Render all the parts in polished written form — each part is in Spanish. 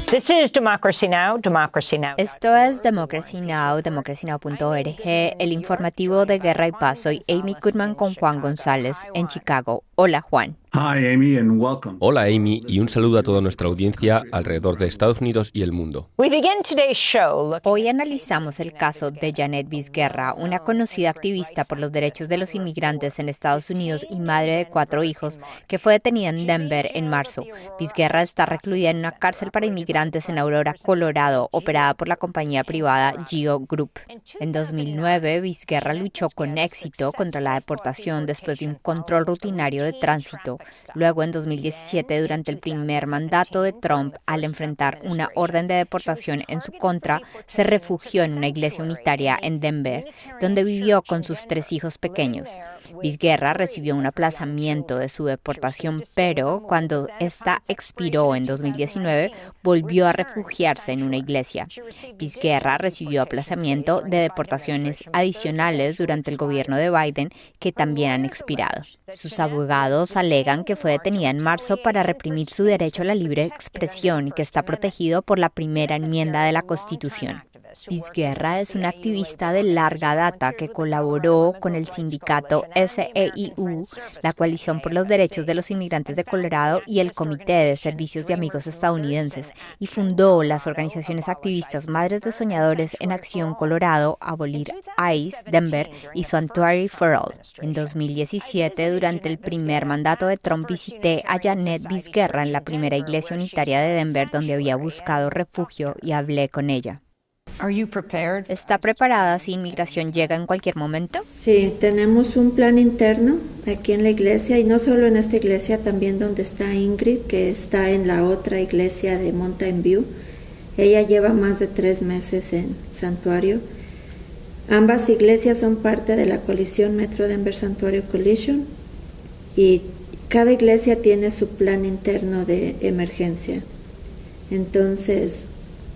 This is Democracy Now!, Democracy Now! Esto es Democracy Now!, democracynow.org, el informativo de Guerra y Paz. Soy Amy Goodman con Juan González en Chicago. Hola, Juan. Hi, Amy, and welcome. Hola Amy y un saludo a toda nuestra audiencia alrededor de Estados Unidos y el mundo. Hoy analizamos el caso de Janet Vizguerra, una conocida activista por los derechos de los inmigrantes en Estados Unidos y madre de 4 hijos, que fue detenida en Denver en marzo. Vizguerra está recluida en una cárcel para inmigrantes en Aurora, Colorado, operada por la compañía privada GEO Group. En 2009, Vizguerra luchó con éxito contra la deportación después de un control rutinario de tránsito. Luego, en 2017, durante el primer mandato de Trump, al enfrentar una orden de deportación en su contra, se refugió en una iglesia unitaria en Denver, donde vivió con sus 3 hijos pequeños. Vizguerra recibió un aplazamiento de su deportación, pero cuando esta expiró en 2019, volvió a refugiarse en una iglesia. Vizguerra recibió aplazamiento de deportaciones adicionales durante el gobierno de Biden, que también han expirado. Sus abogados alegan que fue detenida en marzo para reprimir su derecho a la libre expresión y que está protegido por la primera enmienda de la Constitución. Vizguerra es una activista de larga data que colaboró con el sindicato SEIU, la Coalición por los Derechos de los Inmigrantes de Colorado y el Comité de Servicios de Amigos Estadounidenses, y fundó las organizaciones activistas Madres de Soñadores en Acción Colorado, Abolir ICE, Denver y Sanctuary for All. En 2017, durante el primer mandato de Trump, visité a Janet Vizguerra en la primera iglesia unitaria de Denver, donde había buscado refugio, y hablé con ella. ¿Está preparada si inmigración llega en cualquier momento? Sí, tenemos un plan interno aquí en la iglesia, y no solo en esta iglesia, también donde está Ingrid, que está en la otra iglesia de Mountain View. Ella lleva más de 3 meses en Santuario. Ambas iglesias son parte de la coalición Metro Denver Santuario Coalition, y cada iglesia tiene su plan interno de emergencia. Entonces,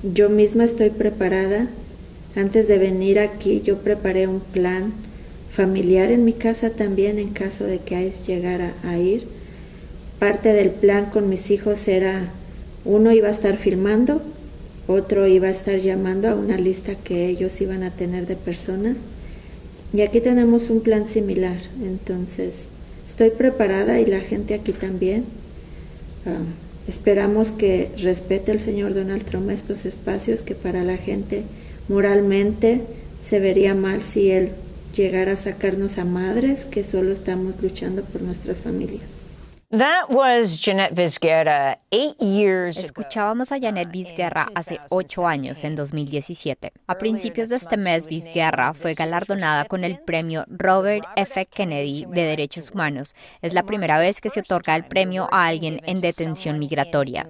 yo misma estoy preparada. Antes de venir aquí, yo preparé un plan familiar en mi casa también, en caso de que ICE llegara a ir. Parte del plan con mis hijos era, uno iba a estar filmando, otro iba a estar llamando a una lista que ellos iban a tener de personas. Y aquí tenemos un plan similar. Entonces, estoy preparada, y la gente aquí también. Esperamos que respete el señor Donald Trump estos espacios, que para la gente moralmente se vería mal si él llegara a sacarnos a madres que solo estamos luchando por nuestras familias. That was Janet Vizguerra 8 years ago. Escuchábamos a Janet Vizguerra hace 8 años, en 2017. A principios de este mes, Vizguerra fue galardonada con el premio Robert F. Kennedy de Derechos Humanos. Es la primera vez que se otorga el premio a alguien en detención migratoria.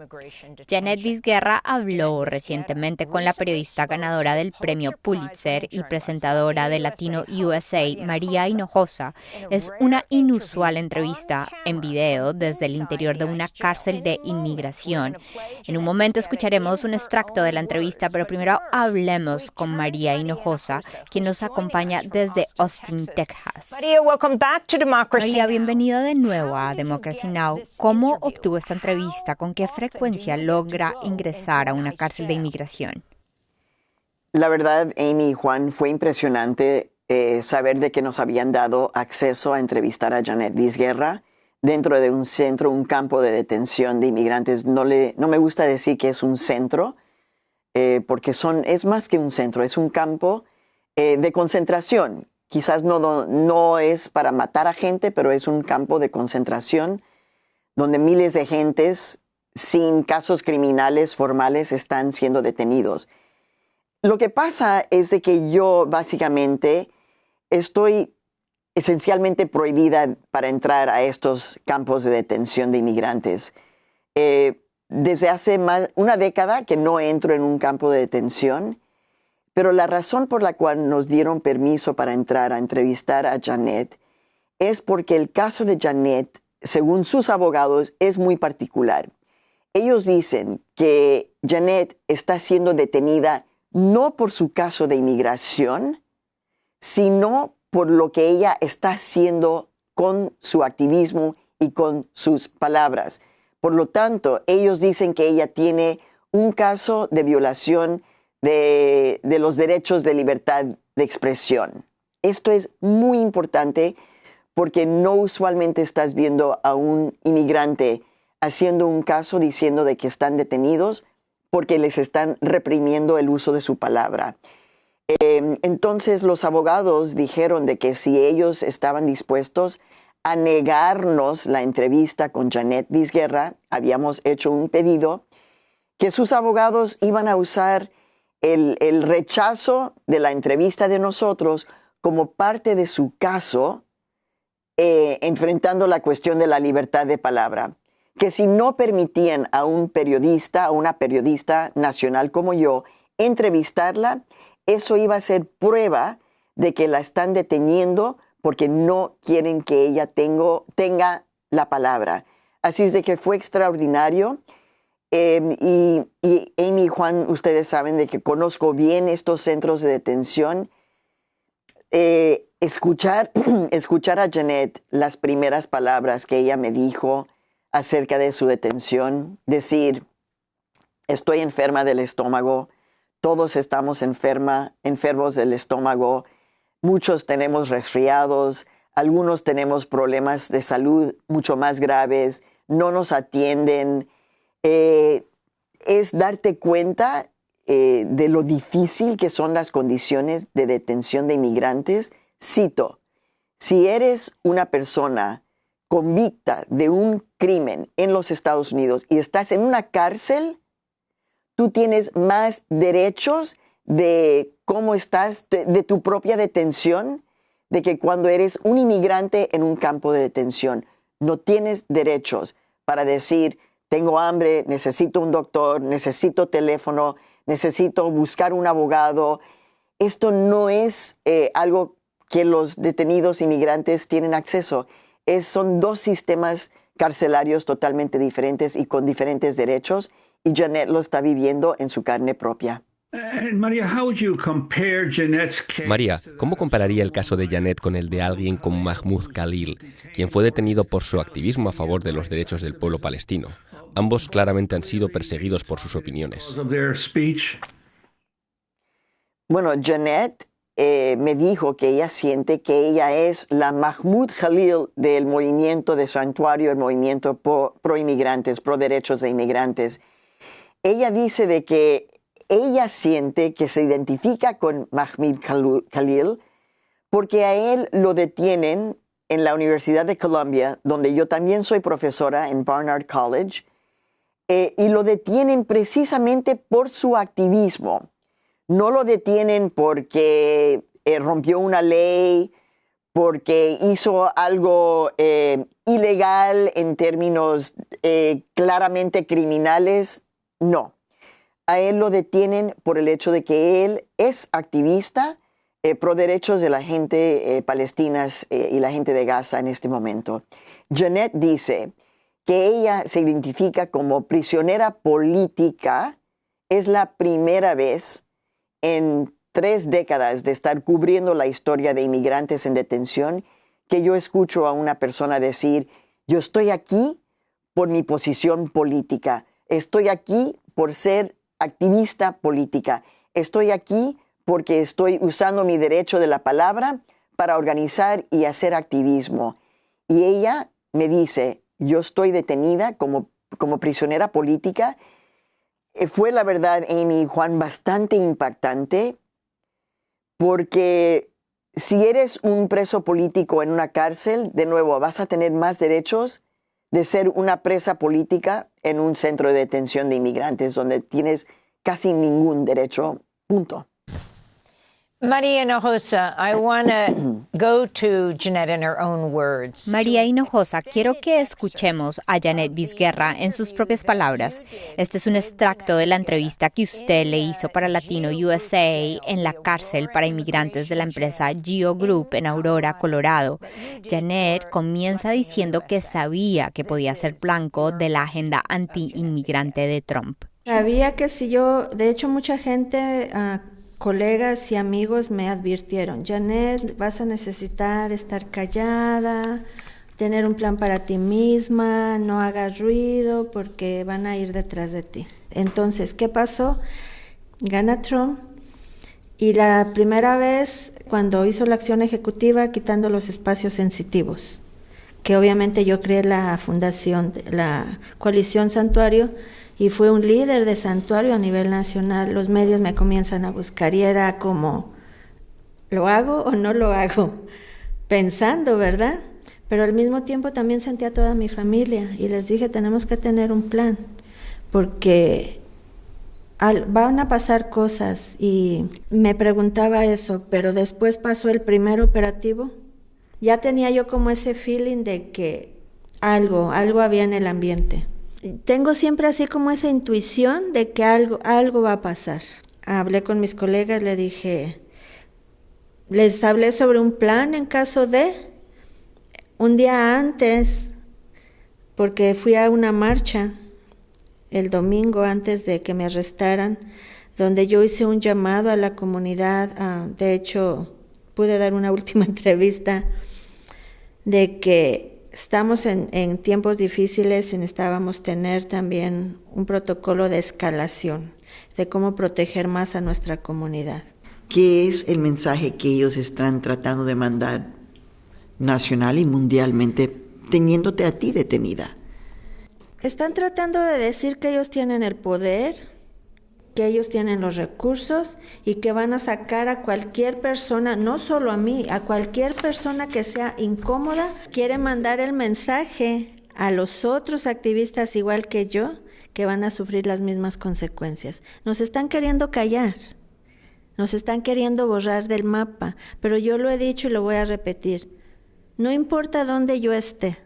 Janet Vizguerra habló recientemente con la periodista ganadora del premio Pulitzer y presentadora de Latino USA, María Hinojosa. Es una inusual entrevista en video desde el interior de una cárcel de inmigración. En un momento escucharemos un extracto de la entrevista, pero primero hablemos con María Hinojosa, quien nos acompaña desde Austin, Texas. María, bienvenida de nuevo a Democracy Now! ¿Cómo obtuvo esta entrevista? ¿Con qué frecuencia logra ingresar a una cárcel de inmigración? La verdad, Amy y Juan, fue impresionante saber de que nos habían dado acceso a entrevistar a Janet Vizguerra dentro de un centro, un campo de detención de inmigrantes. No me gusta decir que es un centro, porque es más que un centro, es un campo de concentración. Quizás no es para matar a gente, pero es un campo de concentración donde miles de gentes sin casos criminales formales están siendo detenidos. Lo que pasa es de que yo básicamente estoy esencialmente prohibida para entrar a estos campos de detención de inmigrantes. Desde hace una década que no entro en un campo de detención, pero la razón por la cual nos dieron permiso para entrar a entrevistar a Janet es porque el caso de Janet, según sus abogados, es muy particular. Ellos dicen que Janet está siendo detenida no por su caso de inmigración, sino por lo que ella está haciendo con su activismo y con sus palabras. Por lo tanto, ellos dicen que ella tiene un caso de violación de los derechos de libertad de expresión. Esto es muy importante porque no usualmente estás viendo a un inmigrante haciendo un caso diciendo de que están detenidos porque les están reprimiendo el uso de su palabra. Entonces los abogados dijeron de que si ellos estaban dispuestos a negarnos la entrevista con Janet Vizguerra, habíamos hecho un pedido, que sus abogados iban a usar el rechazo de la entrevista de nosotros como parte de su caso, enfrentando la cuestión de la libertad de palabra. Que si no permitían a un periodista, a una periodista nacional como yo, entrevistarla, eso iba a ser prueba de que la están deteniendo porque no quieren que ella tenga la palabra. Así es de que fue extraordinario. Y Amy y Juan, ustedes saben de que conozco bien estos centros de detención. Escuchar a Janet las primeras palabras que ella me dijo acerca de su detención, decir, estoy enferma del estómago, todos estamos enfermos del estómago, muchos tenemos resfriados, algunos tenemos problemas de salud mucho más graves, no nos atienden. Es darte cuenta de lo difícil que son las condiciones de detención de inmigrantes. Cito, si eres una persona convicta de un crimen en los Estados Unidos y estás en una cárcel, tú tienes más derechos de cómo estás, de tu propia detención, de que cuando eres un inmigrante en un campo de detención. No tienes derechos para decir, tengo hambre, necesito un doctor, necesito teléfono, necesito buscar un abogado. Esto no es algo que los detenidos inmigrantes tienen acceso. Son dos sistemas carcelarios totalmente diferentes y con diferentes derechos, y Janet lo está viviendo en su carne propia. María, ¿cómo compararía el caso de Janet con el de alguien como Mahmoud Khalil, quien fue detenido por su activismo a favor de los derechos del pueblo palestino? Ambos claramente han sido perseguidos por sus opiniones. Bueno, Janet me dijo que ella siente que ella es la Mahmoud Khalil del movimiento de Santuario, el movimiento pro inmigrantes, pro derechos de inmigrantes. Ella dice de que ella siente que se identifica con Mahmoud Khalil porque a él lo detienen en la Universidad de Columbia, donde yo también soy profesora en Barnard College, y lo detienen precisamente por su activismo. No lo detienen porque rompió una ley, porque hizo algo ilegal en términos claramente criminales. No. A él lo detienen por el hecho de que él es activista pro derechos de la gente palestina y la gente de Gaza en este momento. Janet dice que ella se identifica como prisionera política. Es la primera vez en 3 décadas de estar cubriendo la historia de inmigrantes en detención que yo escucho a una persona decir, yo estoy aquí por mi posición política, estoy aquí por ser activista política, estoy aquí porque estoy usando mi derecho de la palabra para organizar y hacer activismo. Y ella me dice, yo estoy detenida como prisionera política. Fue la verdad, Amy y Juan, bastante impactante porque si eres un preso político en una cárcel, de nuevo, vas a tener más derechos de ser una presa política en un centro de detención de inmigrantes donde tienes casi ningún derecho, punto. María Hinojosa, I want to go to Janet in her own words. María Hinojosa, quiero que escuchemos a Janet Vizguerra en sus propias palabras. Este es un extracto de la entrevista que usted le hizo para Latino USA en la cárcel para inmigrantes de la empresa Geo Group en Aurora, Colorado. Janet comienza diciendo que sabía que podía ser blanco de la agenda anti-inmigrante de Trump. Sabía que si yo, de hecho mucha gente... colegas y amigos me advirtieron, Janet, vas a necesitar estar callada tener un plan para ti misma, no hagas ruido porque van a ir detrás de ti. Entonces, ¿qué pasó? Gana Trump y la primera vez cuando hizo la acción ejecutiva quitando los espacios sensitivos, que obviamente yo creé la fundación, la coalición Santuario, y fue un líder de Santuario a nivel nacional. Los medios me comienzan a buscar y era como, ¿lo hago o no lo hago? Pensando, ¿verdad? Pero al mismo tiempo también sentí a toda mi familia y les dije, tenemos que tener un plan, porque van a pasar cosas. Y me preguntaba eso, pero después pasó el primer operativo. Ya tenía yo como ese feeling de que algo había en el ambiente. Tengo siempre así como esa intuición de que algo va a pasar. Hablé con mis colegas, les hablé sobre un plan en caso de, un día antes, porque fui a una marcha el domingo antes de que me arrestaran, donde yo hice un llamado a la comunidad. De hecho, pude dar una última entrevista de que estamos en tiempos difíciles y necesitábamos tener también un protocolo de escalación, de cómo proteger más a nuestra comunidad. ¿Qué es el mensaje que ellos están tratando de mandar nacional y mundialmente, teniéndote a ti detenida? Están tratando de decir que ellos tienen el poder, que ellos tienen los recursos y que van a sacar a cualquier persona, no solo a mí, a cualquier persona que sea incómoda. Quieren mandar el mensaje a los otros activistas igual que yo, que van a sufrir las mismas consecuencias. Nos están queriendo callar, nos están queriendo borrar del mapa, pero yo lo he dicho y lo voy a repetir. No importa dónde yo esté,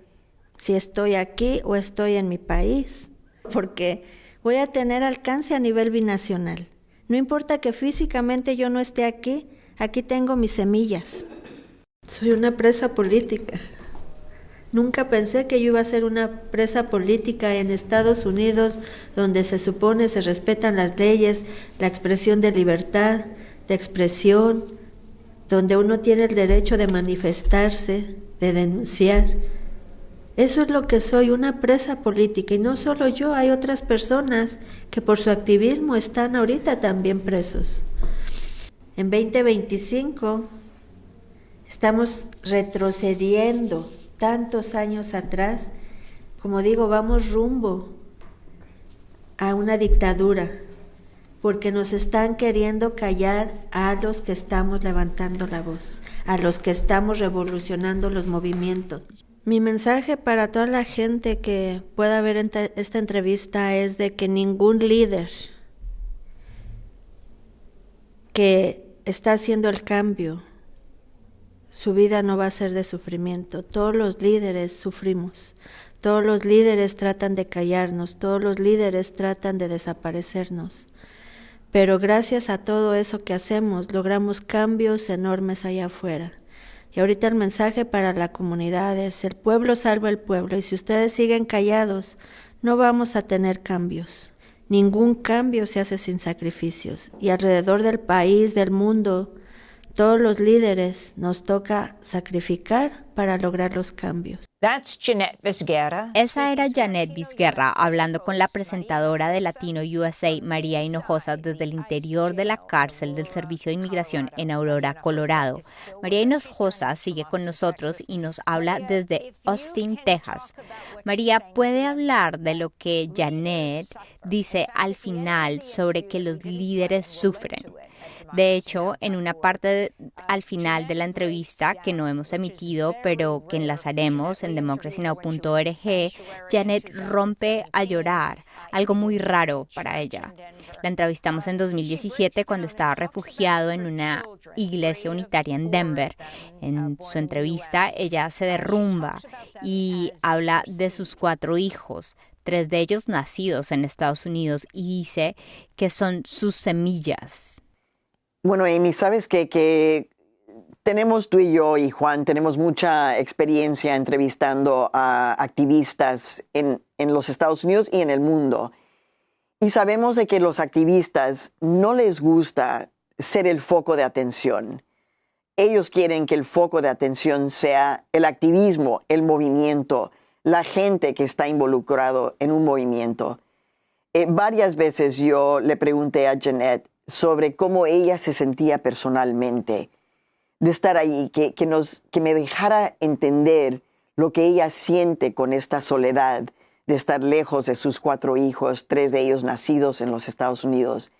si estoy aquí o estoy en mi país, porque voy a tener alcance a nivel binacional. No importa que físicamente yo no esté aquí, aquí tengo mis semillas. Soy una presa política. Nunca pensé que yo iba a ser una presa política en Estados Unidos, donde se supone se respetan las leyes, la expresión de libertad, de expresión, donde uno tiene el derecho de manifestarse, de denunciar. Eso es lo que soy, una presa política, y no solo yo, hay otras personas que por su activismo están ahorita también presos. En 2025 estamos retrocediendo tantos años atrás, como digo, vamos rumbo a una dictadura, porque nos están queriendo callar a los que estamos levantando la voz, a los que estamos revolucionando los movimientos. Mi mensaje para toda la gente que pueda ver esta entrevista es de que ningún líder que está haciendo el cambio, su vida no va a ser de sufrimiento. Todos los líderes sufrimos, todos los líderes tratan de callarnos, todos los líderes tratan de desaparecernos. Pero gracias a todo eso que hacemos, logramos cambios enormes allá afuera. Y ahorita el mensaje para la comunidad es: el pueblo salva al pueblo, y si ustedes siguen callados, no vamos a tener cambios. Ningún cambio se hace sin sacrificios. Y alrededor del país, del mundo, todos los líderes nos toca sacrificar para lograr los cambios. Esa era Janet Vizguerra hablando con la presentadora de Latino USA, María Hinojosa, desde el interior de la cárcel del Servicio de Inmigración en Aurora, Colorado. María Hinojosa sigue con nosotros y nos habla desde Austin, Texas. María, ¿puede hablar de lo que Janet dice al final sobre que los líderes sufren? De hecho, en una parte al final de la entrevista que no hemos emitido, pero que enlazaremos en democracynow.org, Janet rompe a llorar, algo muy raro para ella. La entrevistamos en 2017 cuando estaba refugiado en una iglesia unitaria en Denver. En su entrevista, ella se derrumba y habla de sus 4 hijos, 3 de ellos nacidos en Estados Unidos, y dice que son sus semillas. Bueno, Amy, sabes que tenemos tú y yo y Juan, tenemos mucha experiencia entrevistando a activistas en los Estados Unidos y en el mundo. Y sabemos de que los activistas no les gusta ser el foco de atención. ellos quieren que el foco de atención sea el activismo, el movimiento, la gente que está involucrado en un movimiento. Varias veces yo le pregunté a Jeanette sobre cómo ella se sentía personalmente de estar ahí, que me dejara entender lo que ella siente con esta soledad de estar lejos de sus 4 hijos, 3 de ellos nacidos en los Estados Unidos.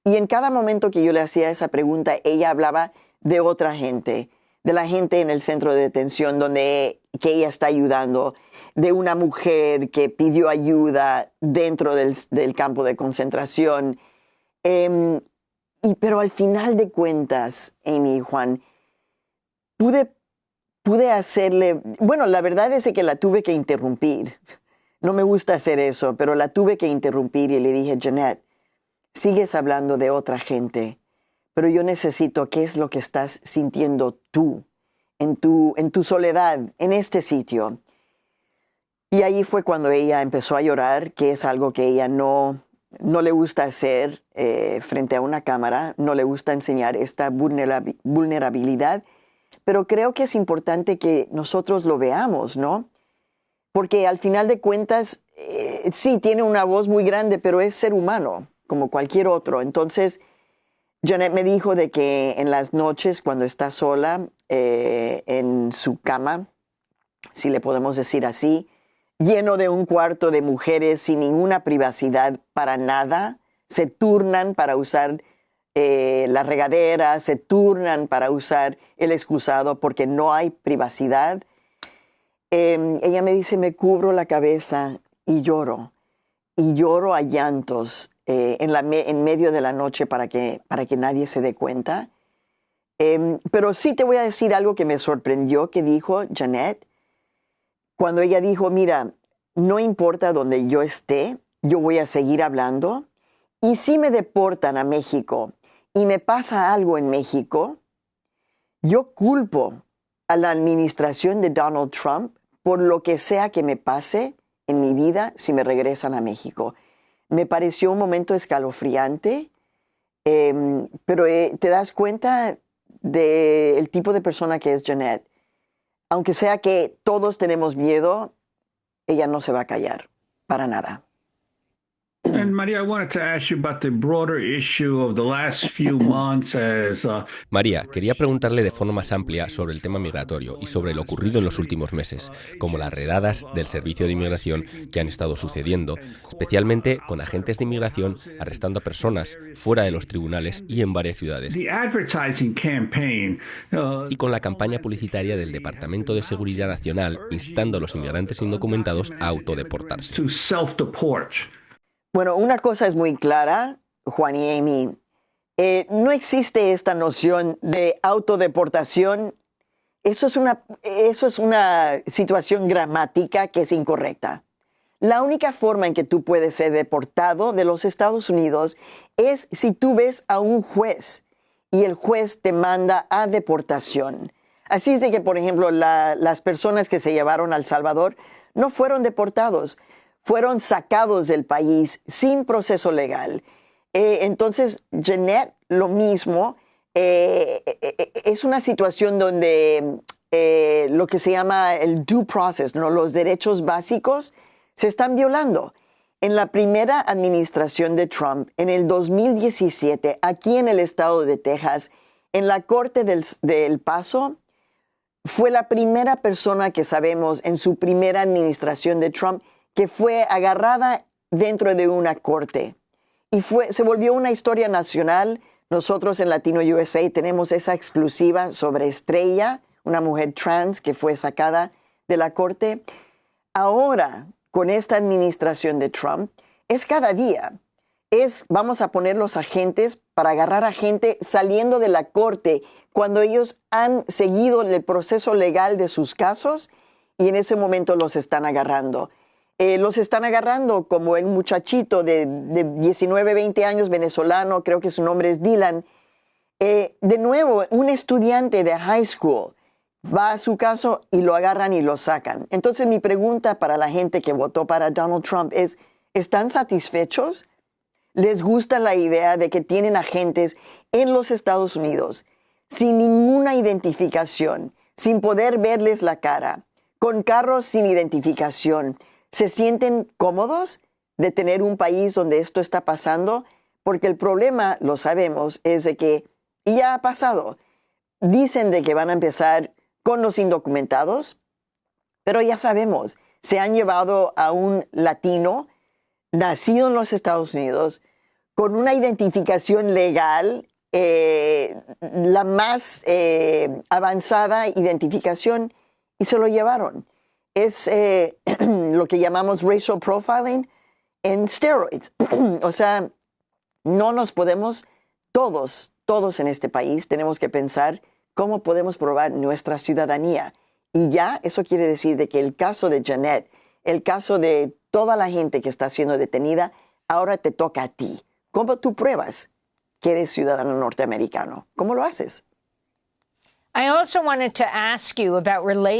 Y en cada momento que yo le hacía esa pregunta, ella hablaba de otra gente, de la gente en el centro de detención que ella está ayudando, de una mujer que pidió ayuda dentro del campo de concentración. Pero al final de cuentas, Amy y Juan, pude hacerle... Bueno, la verdad es que la tuve que interrumpir. No me gusta hacer eso, pero la tuve que interrumpir y le dije, Jeanette, sigues hablando de otra gente, pero yo necesito qué es lo que estás sintiendo tú, en tu soledad, en este sitio. Y ahí fue cuando ella empezó a llorar, que es algo que ella no le gusta hacer frente a una cámara, no le gusta enseñar esta vulnerabilidad, pero creo que es importante que nosotros lo veamos, ¿no? Porque al final de cuentas, sí, tiene una voz muy grande, pero es ser humano, como cualquier otro. Entonces, Jeanette me dijo de que en las noches, cuando está sola en su cama, si le podemos decir así, lleno de un cuarto de mujeres sin ninguna privacidad para nada, se turnan para usar la regadera, se turnan para usar el excusado porque no hay privacidad. Ella me dice, me cubro la cabeza y lloro a llantos en medio de la noche para que nadie se dé cuenta. Pero sí te voy a decir algo que me sorprendió que dijo Jeanette, cuando ella dijo, mira, no importa donde yo esté, yo voy a seguir hablando, y si me deportan a México y me pasa algo en México, yo culpo a la administración de Donald Trump por lo que sea que me pase en mi vida si me regresan a México. Me pareció un momento escalofriante, pero te das cuenta del tipo de persona que es Jeanette. Aunque sea que todos tenemos miedo, ella no se va a callar, para nada. And Maria, I wanted to ask you about the broader issue of the last few months as María, quería preguntarle de forma más amplia sobre el tema migratorio y sobre lo ocurrido en los últimos meses, como las redadas del Servicio de Inmigración que han estado sucediendo, especialmente con agentes de inmigración arrestando a personas fuera de los tribunales y en varias ciudades. the advertising campaign. Y con la campaña publicitaria del Departamento de Seguridad Nacional instando a los inmigrantes indocumentados a autodeportarse. To self-deport. Bueno, una cosa es muy clara, Juan y Amy. No existe esta noción de autodeportación. Eso es una situación gramática que es incorrecta. La única forma en que tú puedes ser deportado de los Estados Unidos es si tú ves a un juez y el juez te manda a deportación. Así es de que, por ejemplo, las personas que se llevaron a El Salvador no fueron deportados, fueron sacados del país sin proceso legal. Entonces, Jeanette, lo mismo, es una situación donde lo que se llama el due process, ¿no? Los derechos básicos se están violando. En la primera administración de Trump, en el 2017, aquí en el estado de Texas, en la Corte del Paso, fue la primera persona que sabemos en su primera administración de Trump que fue agarrada dentro de una corte. Y se volvió una historia nacional. Nosotros en Latino USA tenemos esa exclusiva sobre Estrella, una mujer trans que fue sacada de la corte. Ahora, con esta administración de Trump, es cada día. Vamos a poner los agentes para agarrar a gente saliendo de la corte cuando ellos han seguido el proceso legal de sus casos y en ese momento los están agarrando. Los están agarrando como el muchachito de 19, 20 años venezolano, creo que su nombre es Dylan. De nuevo, un estudiante de high school va a su caso y lo agarran y lo sacan. Entonces mi pregunta para la gente que votó para Donald Trump es, ¿están satisfechos? ¿Les gusta la idea de que tienen agentes en los Estados Unidos sin ninguna identificación, sin poder verles la cara, con carros sin identificación. ¿Se sienten cómodos de tener un país donde esto está pasando? Porque el problema, lo sabemos, es de que ya ha pasado. Dicen de que van a empezar con los indocumentados, pero ya sabemos, se han llevado a un latino nacido en los Estados Unidos con una identificación legal, la más avanzada identificación, y se lo llevaron. Es lo que llamamos racial profiling en steroids. O sea, no nos podemos, todos en este país tenemos que pensar cómo podemos probar nuestra ciudadanía. Y ya eso quiere decir de que el caso de Janet, el caso de toda la gente que está siendo detenida, ahora te toca a ti. ¿Cómo tú pruebas que eres ciudadano norteamericano? ¿Cómo lo haces?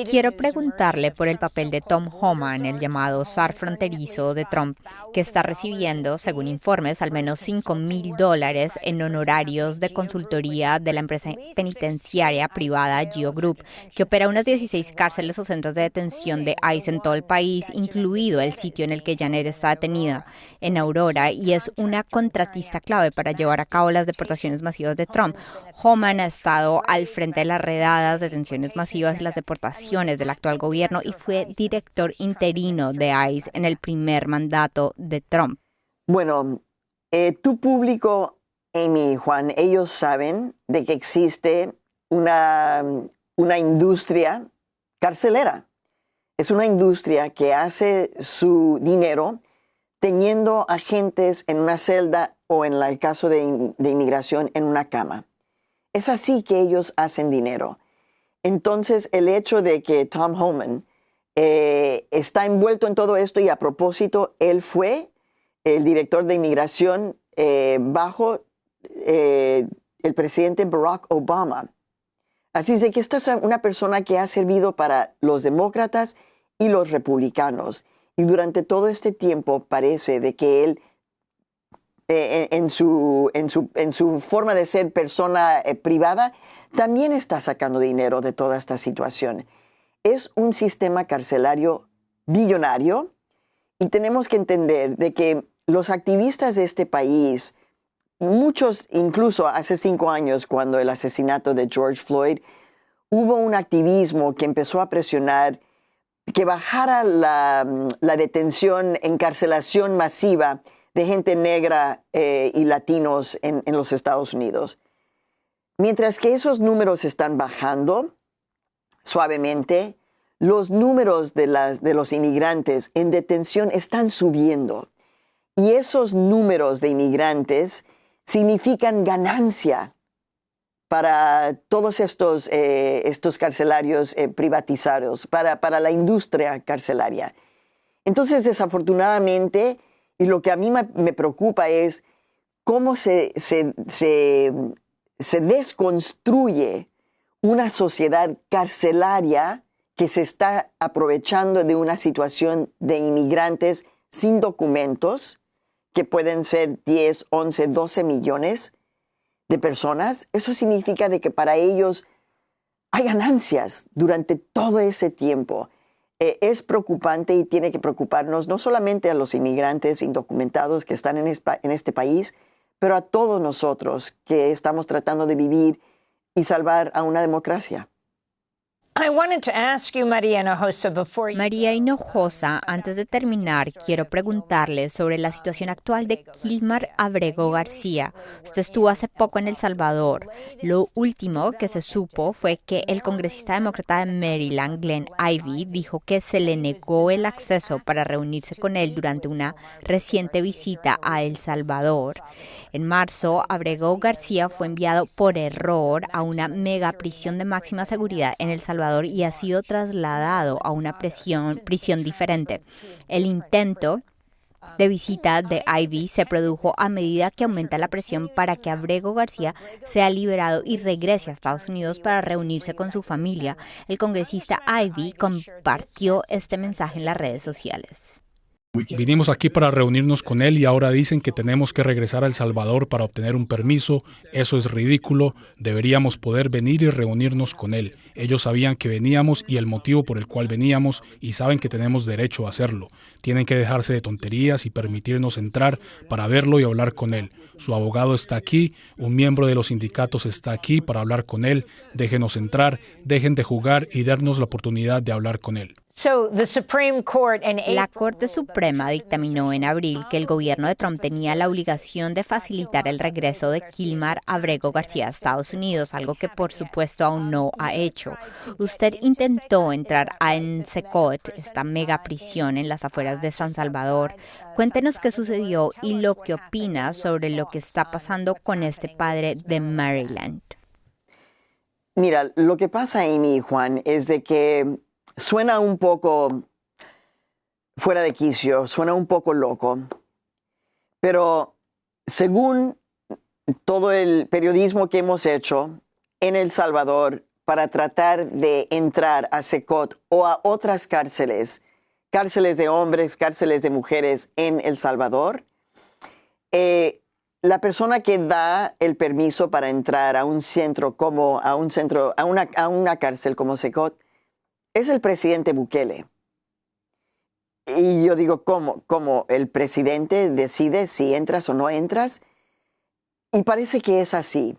Quiero preguntarle por el papel de Tom Homan, el llamado zar fronterizo de Trump, que está recibiendo, según informes, al menos $5,000 en honorarios de consultoría de la empresa penitenciaria privada Geo Group, que opera unas 16 cárceles o centros de detención de ICE en todo el país, incluido el sitio en el que Janet está detenida, en Aurora, y es una contratista clave para llevar a cabo las deportaciones masivas de Trump. Homan ha estado al frente de las redadas, detenciones masivas y las deportaciones del actual gobierno y fue director interino de ICE en el primer mandato de Trump. Bueno, tu público, Amy y Juan, ellos saben de que existe una industria carcelera. Es una industria que hace su dinero teniendo agentes en una celda o, en el caso de inmigración, en una cama. Es así que ellos hacen dinero. Entonces, el hecho de que Tom Homan está envuelto en todo esto, y a propósito, él fue el director de inmigración bajo el presidente Barack Obama. Así es de que esto es una persona que ha servido para los demócratas y los republicanos. Y durante todo este tiempo parece de que él, en su forma de ser persona privada, también está sacando dinero de toda esta situación. Es un sistema carcelario billonario, y tenemos que entender de que los activistas de este país, muchos incluso hace 5 años, cuando el asesinato de George Floyd, hubo un activismo que empezó a presionar que bajara la detención, encarcelación masiva de gente negra y latinos en los Estados Unidos. Mientras que esos números están bajando suavemente, los números de los inmigrantes en detención están subiendo. Y esos números de inmigrantes significan ganancia para todos estos carcelarios privatizados, para la industria carcelaria. Entonces, desafortunadamente, y lo que a mí me preocupa es cómo se desconstruye una sociedad carcelaria que se está aprovechando de una situación de inmigrantes sin documentos, que pueden ser 10, 11, 12 millones de personas. Eso significa de que para ellos hay ganancias durante todo ese tiempo. Es preocupante, y tiene que preocuparnos no solamente a los inmigrantes indocumentados que están en este país, pero a todos nosotros que estamos tratando de vivir y salvar a una democracia. María Hinojosa, antes de terminar, quiero preguntarle sobre la situación actual de Kilmar Abrego García. Usted estuvo hace poco en El Salvador. Lo último que se supo fue que el congresista demócrata de Maryland, Glenn Ivey, dijo que se le negó el acceso para reunirse con él durante una reciente visita a El Salvador. En marzo, Abrego García fue enviado por error a una megaprisión de máxima seguridad en El Salvador y ha sido trasladado a una prisión diferente. El intento de visita de Ivey se produjo a medida que aumenta la presión para que Abrego García sea liberado y regrese a Estados Unidos para reunirse con su familia. El congresista Ivey compartió este mensaje en las redes sociales. Vinimos aquí para reunirnos con él y ahora dicen que tenemos que regresar a El Salvador para obtener un permiso. Eso es ridículo. Deberíamos poder venir y reunirnos con él. Ellos sabían que veníamos y el motivo por el cual veníamos y saben que tenemos derecho a hacerlo. Tienen que dejarse de tonterías y permitirnos entrar para verlo y hablar con él. Su abogado está aquí, un miembro de los sindicatos está aquí para hablar con él. Déjenos entrar, dejen de jugar y darnos la oportunidad de hablar con él. La Corte Suprema dictaminó en abril que el gobierno de Trump tenía la obligación de facilitar el regreso de Kilmar Abrego García a Estados Unidos, algo que por supuesto aún no ha hecho. Usted intentó entrar a Ensecot, esta mega prisión en las afueras de San Salvador. Cuéntenos qué sucedió y lo que opina sobre lo que está pasando con este padre de Maryland. Mira, lo que pasa, Amy y Juan, es de que suena un poco fuera de quicio, suena un poco loco, pero según todo el periodismo que hemos hecho en El Salvador para tratar de entrar a Secot o a otras cárceles de hombres, cárceles de mujeres en El Salvador, la persona que da el permiso para entrar a un centro como a una cárcel como Secot es el presidente Bukele. Y yo digo, ¿cómo el presidente decide si entras o no entras? Y parece que es así.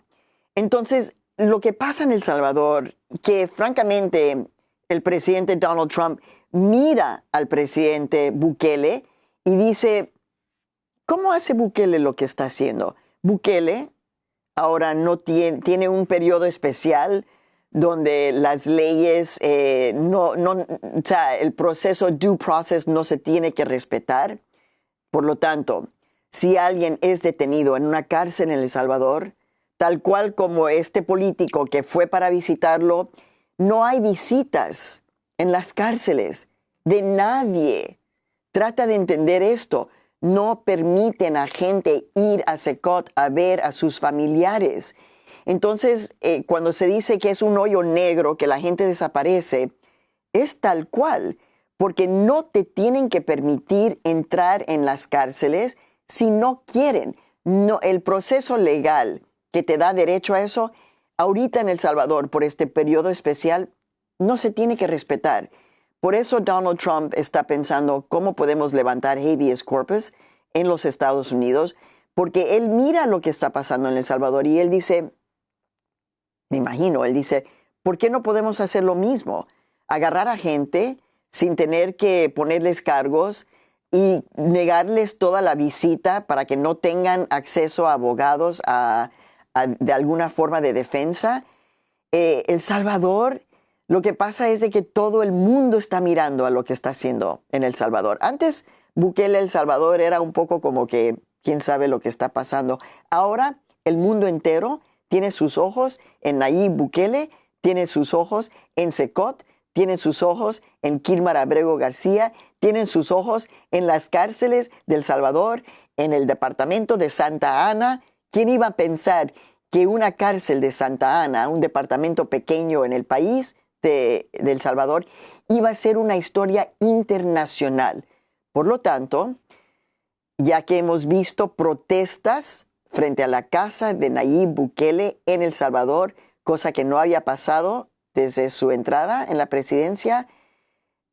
Entonces, lo que pasa en El Salvador, que francamente el presidente Donald Trump mira al presidente Bukele y dice, ¿cómo hace Bukele lo que está haciendo? Bukele ahora no tiene un periodo especial donde las leyes, o sea, el proceso due process no se tiene que respetar. Por lo tanto, si alguien es detenido en una cárcel en El Salvador, tal cual como este político que fue para visitarlo, no hay visitas en las cárceles de nadie. Trata de entender esto. No permiten a gente ir a Secot a ver a sus familiares. Entonces, cuando se dice que es un hoyo negro, que la gente desaparece, es tal cual, porque no te tienen que permitir entrar en las cárceles si no quieren. No, el proceso legal que te da derecho a eso, ahorita en El Salvador, por este periodo especial, no se tiene que respetar. Por eso Donald Trump está pensando cómo podemos levantar habeas corpus en los Estados Unidos, porque él mira lo que está pasando en El Salvador y él dice, me imagino, él dice, ¿por qué no podemos hacer lo mismo? Agarrar a gente sin tener que ponerles cargos y negarles toda la visita para que no tengan acceso a abogados de alguna forma de defensa. El Salvador, lo que pasa es de que todo el mundo está mirando a lo que está haciendo en El Salvador. Antes, Bukele, El Salvador era un poco como que quién sabe lo que está pasando. Ahora, el mundo entero tiene sus ojos en Nayib Bukele, tiene sus ojos en Secot, tiene sus ojos en Kilmar Abrego García, tienen sus ojos en las cárceles de El Salvador, en el departamento de Santa Ana. ¿Quién iba a pensar que una cárcel de Santa Ana, un departamento pequeño en el país de El Salvador, iba a ser una historia internacional? Por lo tanto, ya que hemos visto protestas frente a la casa de Nayib Bukele en El Salvador, cosa que no había pasado desde su entrada en la presidencia,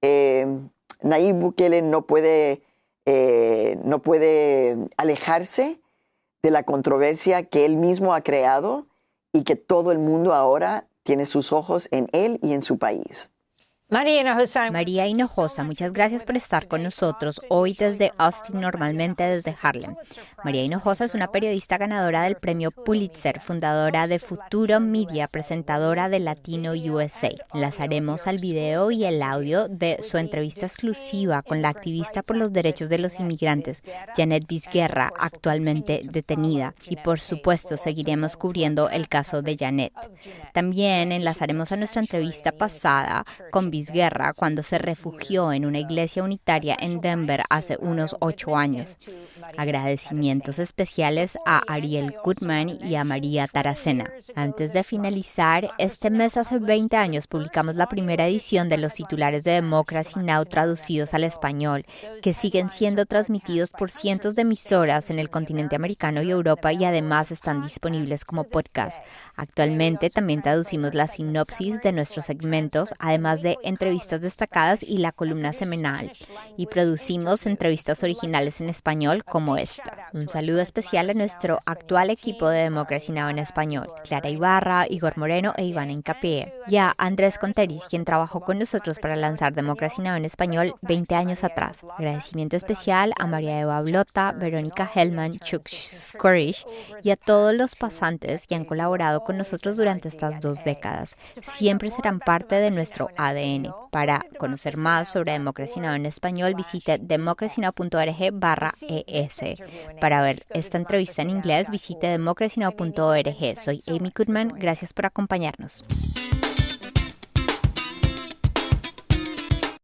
Nayib Bukele no puede alejarse de la controversia que él mismo ha creado y que todo el mundo ahora tiene sus ojos en él y en su país. María Hinojosa, muchas gracias por estar con nosotros hoy desde Austin, normalmente desde Harlem. María Hinojosa es una periodista ganadora del premio Pulitzer, fundadora de Futuro Media, presentadora de Latino USA. Enlazaremos al video y el audio de su entrevista exclusiva con la activista por los derechos de los inmigrantes, Janet Vizguerra, actualmente detenida. Y por supuesto, seguiremos cubriendo el caso de Janet. También enlazaremos a nuestra entrevista pasada con Vizguerra cuando se refugió en una iglesia unitaria en Denver hace unos 8 años. Agradecimientos especiales a Ariel Goodman y a María Taracena. Antes de finalizar, este mes hace 20 años publicamos la primera edición de los titulares de Democracy Now! Traducidos al español, que siguen siendo transmitidos por cientos de emisoras en el continente americano y Europa y además están disponibles como podcast. Actualmente también traducimos la sinopsis de nuestros segmentos, además de entrevistas destacadas y la columna semanal. Y producimos entrevistas originales en español como esta. Un saludo especial a nuestro actual equipo de Democracy Now! En español, Clara Ibarra, Igor Moreno e Ivana Incapié. Y a Andrés Conteris, quien trabajó con nosotros para lanzar Democracy Now! En español 20 años atrás. Agradecimiento especial a María Eva Blota, Verónica Hellman, Chuck Scorish y a todos los pasantes que han colaborado con nosotros durante estas 2 décadas. Siempre serán parte de nuestro ADN. Para conocer más sobre Democracy Now! En español, visite democracynow.org/ES. Para ver esta entrevista en inglés, visite democracynow.org. Soy Amy Goodman. Gracias por acompañarnos.